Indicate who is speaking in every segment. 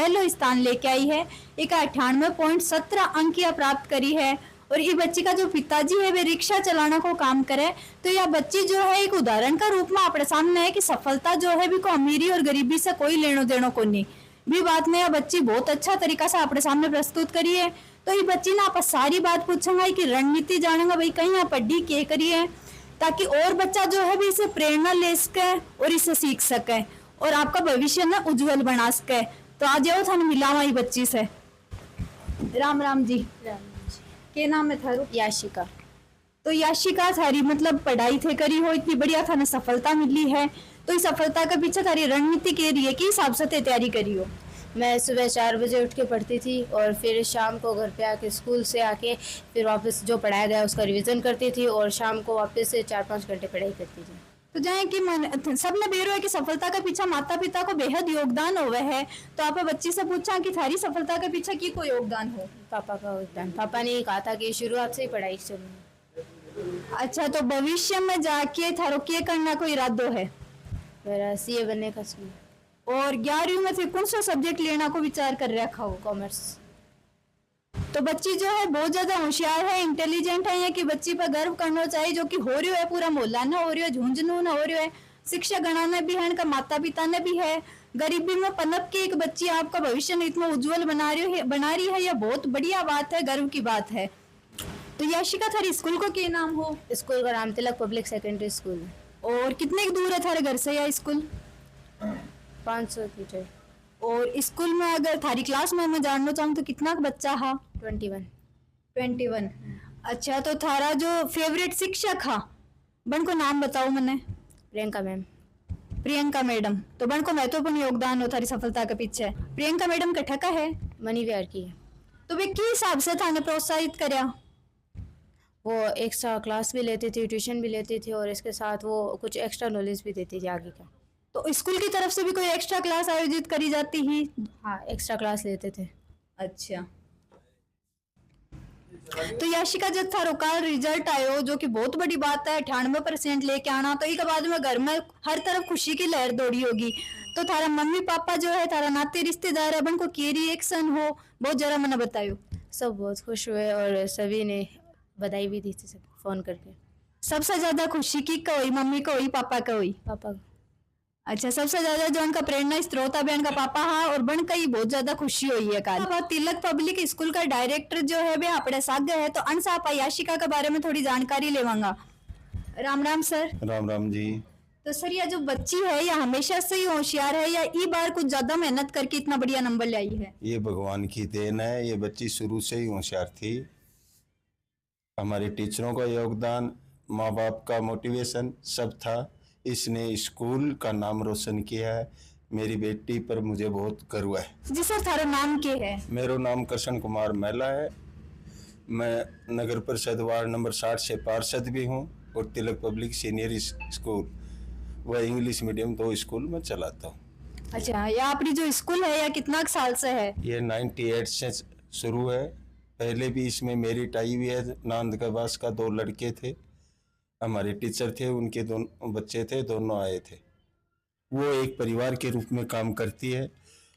Speaker 1: पहला स्थान लेके आई है। एक 98.17 अंक प्राप्त करी है। और ये बच्ची का जो पिताजी है वे रिक्शा चलाना को काम करे। तो यह बच्ची जो है एक उदाहरण का रूप में अपने सामने है कि सफलता जो है भी को अमीरी और गरीबी से कोई लेनो देनो को नहीं भी बात में। यह बच्ची बहुत अच्छा तरीका से अपने सामने प्रस्तुत करी है। तो ये बच्ची ना आप सारी बात पूछेंगे कि रणनीति जानेगा भाई कहीं यहाँ पढ़ी के करी है, ताकि और बच्चा जो है भी इसे प्रेरणा ले सके और इसे सीख सके और आपका भविष्य ना उज्जवल बना सके। तो आज जाओ थाने मिलावा ये बच्ची से। राम राम जी। के नाम है थारू?
Speaker 2: याशिका।
Speaker 1: तो याशिका थारी मतलब पढ़ाई थे करी हो, इतनी बढ़िया थाने सफलता मिली है, तो इस सफलता के पीछे थारी रणनीति के रही है कि हिसाब से तैयारी करी हो?
Speaker 2: मैं सुबह 4 बजे उठ के पढ़ती थी और फिर शाम को घर पे आके स्कूल से आके फिर वापस जो पढ़ाया गया उसका रिवीजन करती थी और शाम को वापस से 4-5 घंटे पढ़ाई करती थी।
Speaker 1: तो जाए कि सबने बेरो है कि सफलता के पीछे माता पिता को बेहद योगदान हुआ है, तो आप बच्ची से पूछा कि थारी सफलता के पीछे की कोई योगदान हो?
Speaker 2: पापा का योगदान। पापा ने कहा था कि शुरुआत से ही पढ़ाई चलनी।
Speaker 1: अच्छा, तो भविष्य में जाके थारो क्या करना कोई इरादो है?
Speaker 2: मेरा सीए बनने का सुन।
Speaker 1: और 11वीं में फिर कौन सा सब्जेक्ट लेना को विचार कर रखा हो?
Speaker 2: कॉमर्स।
Speaker 1: तो बच्ची जो है बहुत ज्यादा होशियार है, इंटेलिजेंट है, कि बच्ची पर गर्व करना चाहिए, जो कि हो रही है पूरा मोहल्ला ना हो रही है, झुंझुनू ना हो रही है, शिक्षा गणा ने भी है, इनका माता पिता ने भी है। गरीबी में पनप के एक बच्ची आपका भविष्य इतना उज्जवल बना रही है, यह बहुत बढ़िया बात है, गर्व की बात है। तो याशिका थारी स्कूल को क्या नाम हो?
Speaker 2: स्कूल का नाम तिलक पब्लिक सेकेंडरी स्कूल।
Speaker 1: और कितने दूर है थारे घर से यह स्कूल?
Speaker 2: 500 मीटर।
Speaker 1: और स्कूल में अगर थारी क्लास में मैं जानना चाहूँ तो कितना बच्चा है? 21। अच्छा, तो थारा जो फेवरेट शिक्षक हा बन को नाम बताओ मैंने।
Speaker 2: प्रियंका मैम।
Speaker 1: प्रियंका मैडम, तो बन को महत्वपूर्ण योगदान हो थारी सफलता के पीछे। प्रियंका मैडम कठा का है?
Speaker 2: मनी विहार की।
Speaker 1: तो वे किस हिसाब से थाने प्रोत्साहित करया?
Speaker 2: वो एक्स्ट्रा क्लास भी लेती थी, ट्यूशन भी लेती थी और इसके साथ वो कुछ एक्स्ट्रा नॉलेज भी देती थी आगे का।
Speaker 1: तो स्कूल की तरफ से भी कोई एक्स्ट्रा क्लास आयोजित करी जाती ही?
Speaker 2: हाँ, एक्स्ट्रा क्लास लेते थे।
Speaker 1: अच्छा, तो याशिका जब थारो का रिजल्ट आयो जो कि बहुत बड़ी बात है, 98% लेके आना, तो एक बाद में घर में हर तरफ खुशी की लहर दौड़ी होगी। तो थारा मम्मी पापा जो है, थारा नाते रिश्तेदार है, बन को क्या रिएक्शन हो बहुत जरा मैंने बतायो?
Speaker 2: सब बहुत खुश हुए और सभी ने बधाई भी दी थी सब फोन करके।
Speaker 1: सबसे ज्यादा खुशी की का हुई? मम्मी को हुई, पापा का हुई?
Speaker 2: पापा।
Speaker 1: अच्छा, सबसे ज्यादा जो उनका प्रेरणा स्रोत बहन का पापा हा और बन का ही बहुत ज्यादा खुशी हुई है काल। तिलक पब्लिक स्कूल का डायरेक्टर जो है वे अपने साथ है, तो अनसा आप याशिका के बारे में थोड़ी जानकारी लेवांगा। राम राम सर।
Speaker 3: राम राम जी।
Speaker 1: तो सर, यह जो बच्ची है यह हमेशा से ही होशियार है या ई बार कुछ ज्यादा मेहनत करके इतना बढ़िया नंबर ले आई है?
Speaker 3: ये भगवान की देन है, ये बच्ची शुरू से ही होशियार थी। हमारे टीचरों का योगदान, माँ बाप का मोटिवेशन सब था, इसने स्कूल का नाम रोशन किया है। मेरी बेटी पर मुझे बहुत गर्व है।
Speaker 1: जी सर, थारा नाम क्या है?
Speaker 3: मेरा नाम कृष्ण कुमार महिला है। मैं नगर परिषद वार्ड नंबर 60 से पार्षद भी हूँ और तिलक पब्लिक सीनियर स्कूल व इंग्लिश मीडियम 2 स्कूल में चलाता हूँ।
Speaker 1: अच्छा, यह अपनी जो स्कूल है यह कितना साल से है?
Speaker 3: ये 98 से शुरू है। पहले भी इसमें मेरिट आई हुई है। नांद कबास का 2 लड़के थे, हमारे टीचर थे, उनके 2 बच्चे थे, दोनों आए थे। वो एक परिवार के रूप में काम करती है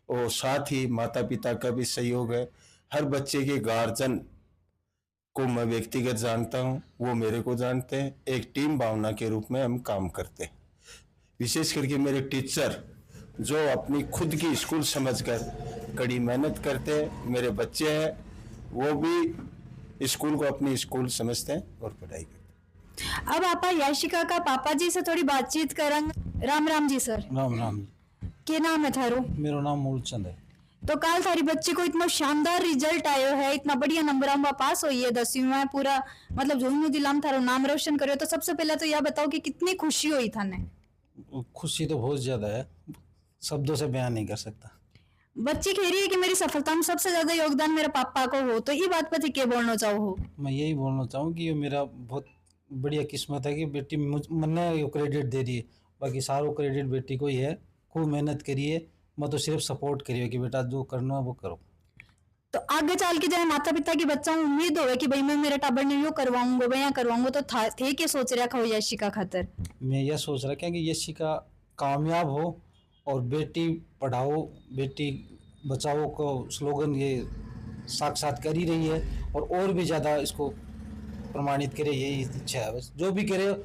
Speaker 3: और साथ ही माता पिता का भी सहयोग है। हर बच्चे के गार्जियन को मैं व्यक्तिगत जानता हूँ, वो मेरे को जानते हैं। एक टीम भावना के रूप में हम काम करते हैं। विशेष करके मेरे टीचर जो अपनी खुद की स्कूल समझकर कड़ी मेहनत करते हैं, मेरे बच्चे हैं वो भी स्कूल को अपनी स्कूल समझते हैं और पढ़ाई करते हैं।
Speaker 1: अब आप याशिका का पापा जी से थोड़ी बातचीत करेंगे। राम राम जी सर।
Speaker 4: राम राम।
Speaker 1: क्या नाम है थारो?
Speaker 4: मेरा नाम मूलचंद है।
Speaker 1: तो कल थारी बच्ची को इतना शानदार रिजल्ट आयो है, इतना बढ़िया नंबर में पास हुई है 10वीं में, पूरा मतलब झुंझुनू जिला में थारो नाम रोशन करो। तो सबसे पहले तो यह बताओ कि कितनी खुशी हुई थाने?
Speaker 4: खुशी तो बहुत ज्यादा है, शब्दों से बयान नहीं कर सकता।
Speaker 1: बच्ची कह रही है कि मेरी सफलता में सबसे ज्यादा योगदान मेरे पापा को हो, तो ये बात पर क्या बोलना चाहो?
Speaker 4: मैं यही बोलना चाहूँ कि ये मेरा बहुत बढ़िया किस्मत है कि बेटी मैंने क्रेडिट दे दी है, बाकी सारो क्रेडिट बेटी को ही है। खूब मेहनत करिए, मैं तो सिर्फ सपोर्ट करिए कि बेटा जो करना है वो करो।
Speaker 1: तो आगे चल के जाए माता पिता की बच्चा उम्मीद होवे कि भाई मैं मेरे टाबर ने यो करवाऊंगा भैया करवाऊंगा, तो थे क्या सोच रखा हो याशिका खातर?
Speaker 4: मैं यह सोच रहा कि याशिका कामयाब हो और बेटी पढ़ाओ, बेटी बचाओ को स्लोगन ये साक्षात कर ही रही है और भी ज़्यादा इसको प्रमाणित करे, यही इच्छा है बस। जो भी करे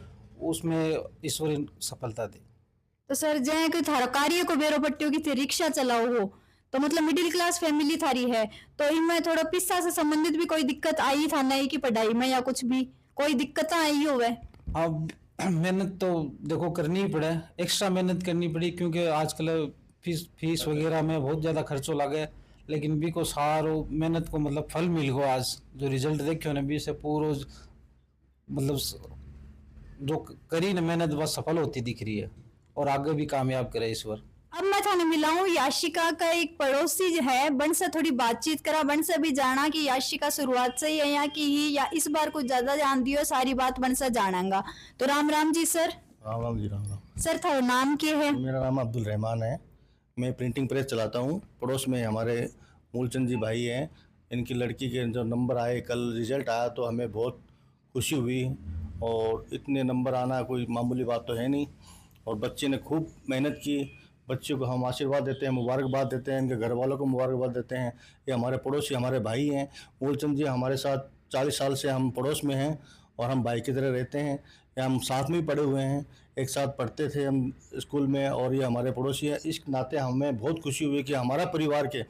Speaker 4: उसमें ईश्वर सफलता दे।
Speaker 1: तो सर जय कोई थारा कार्य को बेरो पट्टियों की थी रिक्शा चलाओ हो, तो मतलब मिडिल क्लास फैमिली थारी है, तो इनमें थोड़ा पिस्सा से संबंधित भी कोई दिक्कत आई था नहीं कि पढ़ाई में या कुछ भी कोई दिक्कत आई हो?
Speaker 4: अब मेहनत तो देखो करनी ही पड़े, एक्स्ट्रा मेहनत करनी पड़ी क्योंकि आजकल फीस वगैरह में बहुत ज़्यादा खर्चो लगे, लेकिन भी को सारो मेहनत को मतलब फल मिल गो। आज जो रिजल्ट देखो ना भी से पूरा मतलब जो करी ना मेहनत बस सफल होती दिख रही है और आगे भी कामयाब करे ईश्वर।
Speaker 1: अब मैं थाने मिलाऊं याशिका का एक पड़ोसी जो है, बन से थोड़ी बातचीत करा, बन से भी जाना कि याशिका शुरुआत से ही है यहाँ की ही या इस बार कुछ ज्यादा जान दियो, सारी बात बन से जानांगा। तो राम राम जी सर।
Speaker 5: राम राम जी, राम राम।
Speaker 1: सर थारा नाम क्या है?
Speaker 5: मेरा नाम अब्दुल रहमान है, मैं प्रिंटिंग प्रेस चलाता हूँ। पड़ोस में हमारे मूलचंद जी भाई हैं, इनकी लड़की के जो नंबर आए, कल रिजल्ट आया तो हमें बहुत खुशी हुई और इतने नंबर आना कोई मामूली बात तो है नहीं। और बच्चे ने खूब मेहनत की, बच्चे को हम आशीर्वाद देते हैं, मुबारकबाद देते हैं, इनके घर वालों को मुबारकबाद देते हैं। ये हमारे पड़ोसी हमारे भाई हैं। मूलचंद जी हमारे साथ 40 साल से हम पड़ोस में हैं और हम भाई की तरह रहते हैं। ये हम साथ में ही पढ़े हुए हैं, एक साथ पढ़ते थे हम स्कूल में और ये हमारे पड़ोसी हैं। इस नाते हमें बहुत खुशी हुई कि हमारा परिवार के,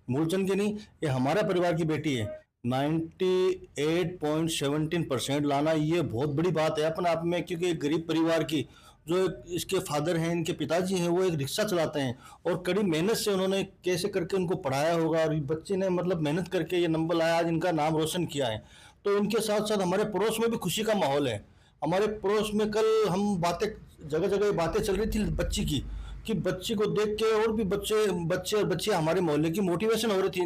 Speaker 5: मूलचंद की नहीं, ये हमारा परिवार की बेटी है। 98.17% लाना ये बहुत बड़ी बात है अपने आप में, क्योंकि एक गरीब परिवार की जो इसके फादर हैं, इनके पिताजी हैं, वो एक रिक्शा चलाते हैं और कड़ी मेहनत से उन्होंने कैसे करके उनको पढ़ाया होगा और बच्चे ने मतलब मेहनत करके ये नंबर लाया, आज इनका नाम रोशन किया है। तो इनके साथ साथ हमारे पड़ोस में भी खुशी का माहौल है। हमारे पड़ोस में कल हम बातें, जगह जगह बातें चल रही थी बच्ची की, कि बच्ची को देख के और भी बच्चे हमारे मोहल्ले की मोटिवेशन हो रही थी,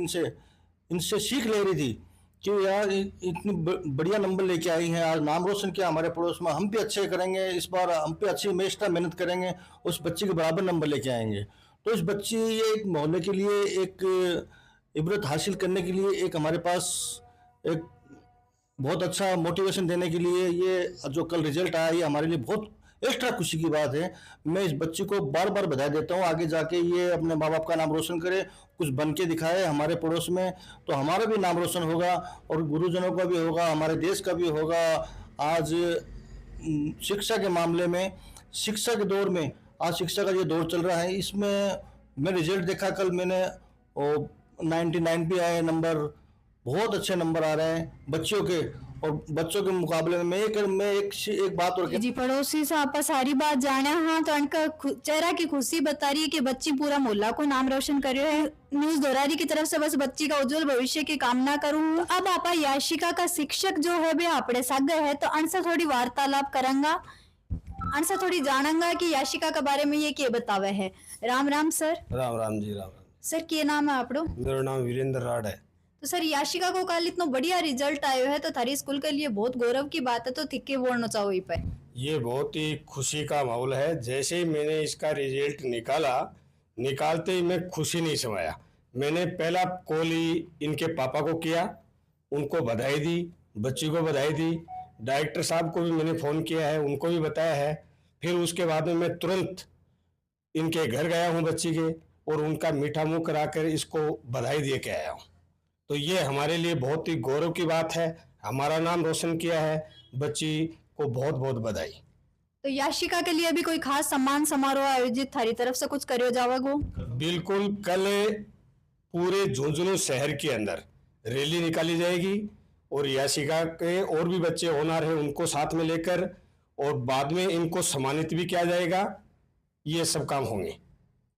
Speaker 5: इनसे सीख ले रही थी कि यार इतनी बढ़िया नंबर लेके आई हैं, आज नाम रोशन किया हमारे पड़ोस में, हम भी अच्छे करेंगे, इस बार हम पे अच्छी एक्स्ट्रा मेहनत करेंगे, उस बच्ची के बराबर नंबर लेके आएंगे। तो इस बच्ची ये एक मोहल्ले के लिए एक इबरत हासिल करने के लिए, एक हमारे पास एक बहुत अच्छा मोटिवेशन देने के लिए ये जो कल रिजल्ट आया, ये हमारे लिए बहुत एक्स्ट्रा खुशी की बात है। मैं इस बच्ची को बार बार बधाई देता हूँ, आगे जाके ये अपने माँ बाप का नाम रोशन करे, कुछ बन के दिखाए हमारे पड़ोस में, तो हमारा भी नाम रोशन होगा और गुरुजनों का भी होगा, हमारे देश का भी होगा। आज शिक्षा के मामले में, शिक्षा के दौर में, आज शिक्षा का ये दौर चल रहा है, इसमें मैं रिजल्ट देखा कल, मैंने 99 भी आए नंबर, बहुत अच्छे नंबर आ रहे हैं बच्चियों के, और बच्चों के मुकाबले में मैं एक बात और
Speaker 1: जी पड़ोसी से आप सारी बात जाने। हाँ तो उनका चेहरा की खुशी बता रही है कि बच्ची पूरा मोहल्ला को नाम रोशन कर रहे हैं। न्यूज दोरारी की तरफ से बस बच्ची का उज्जवल भविष्य की कामना करूँ। अब आप याशिका का शिक्षक जो है वे आपड़े सागे है, तो अनसे थोड़ी वार्तालाप करेंगा, अनसे थोड़ी जानेंगा कि याशिका के बारे में ये क्या बतावे है। राम राम सर।
Speaker 6: राम राम जी, राम राम।
Speaker 1: सर क्या नाम है आपड़ो?
Speaker 6: मेरा नाम वीरेंद्र राड है।
Speaker 1: तो सर याशिका को कल इतना बढ़िया रिजल्ट आयो है, तो थारी स्कूल के लिए बहुत गौरव की बात है, तो थिक्के बोलना चाहो इस पे।
Speaker 6: ये बहुत ही खुशी का माहौल है। जैसे ही मैंने इसका रिजल्ट निकालते ही मैं खुशी नहीं समाया। मैंने पहला कॉल ही इनके पापा को किया, उनको बधाई दी, बच्ची को बधाई दी, डायरेक्टर साहब को भी मैंने फ़ोन किया है, उनको भी बताया है। फिर उसके बाद में मैं तुरंत इनके घर गया हूँ बच्ची के, और उनका मीठा मुँह कराकर इसको बधाई दे के आया हूँ। तो ये हमारे लिए बहुत ही गौरव की बात है, हमारा नाम रोशन किया है, बच्ची को बहुत बहुत बधाई।
Speaker 1: तो याशिका के लिए भी कोई खास सम्मान समारोह आयोजित थारी तरफ से कुछ करो जाओगे?
Speaker 6: बिल्कुल, कल पूरे झुंझुनू शहर के अंदर रैली निकाली जाएगी और याशिका के और भी बच्चे होनहार हैं उनको साथ में लेकर, और बाद में इनको सम्मानित भी किया जाएगा। ये सब काम होंगे।